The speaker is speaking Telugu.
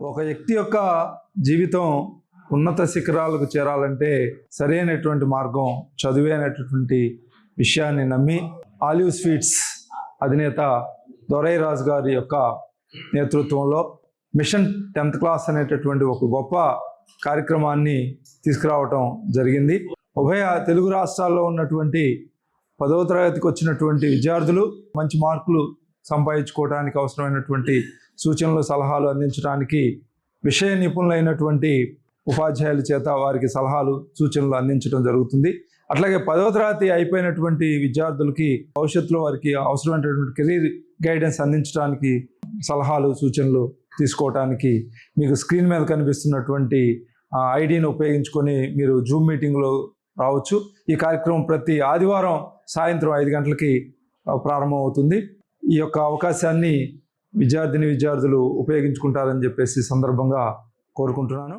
ఒక వ్యక్తి యొక్క జీవితం ఉన్నత శిఖరాలకు చేరాలంటే సరైనటువంటి మార్గం చదువే అనేటటువంటి విషయాన్ని నమ్మి ఆలివ్ స్వీట్స్ అధినేత దొరైరాజు గారి యొక్క నేతృత్వంలో మిషన్ 10th క్లాస్ అనేటటువంటి ఒక గొప్ప కార్యక్రమాన్ని తీసుకురావటం జరిగింది. ఉభయ తెలుగు రాష్ట్రాల్లో ఉన్నటువంటి 10వ తరగతికి వచ్చినటువంటి విద్యార్థులు మంచి మార్కులు సంపాదించుకోవడానికి అవసరమైనటువంటి సూచనలు సలహాలు అందించడానికి విషయ నిపుణులైనటువంటి ఉపాధ్యాయుల చేత వారికి సలహాలు సూచనలు అందించడం జరుగుతుంది. అట్లాగే 10వ తరగతి అయిపోయినటువంటి విద్యార్థులకి భవిష్యత్తులో వారికి అవసరమైనటువంటి కెరీర్ గైడెన్స్ అందించడానికి సలహాలు సూచనలు తీసుకోవడానికి మీకు స్క్రీన్ మీద కనిపిస్తున్నటువంటి ఐడిని ఉపయోగించుకొని మీరు జూమ్ మీటింగ్లో రావచ్చు. ఈ కార్యక్రమం ప్రతి ఆదివారం సాయంత్రం 5 గంటలకి ప్రారంభమవుతుంది. ఈ యొక్క అవకాశాన్ని విద్యార్థులు ఉపయోగించుకుంటారని చెప్పేసి సందర్భంగా కోరుకుంటున్నాను.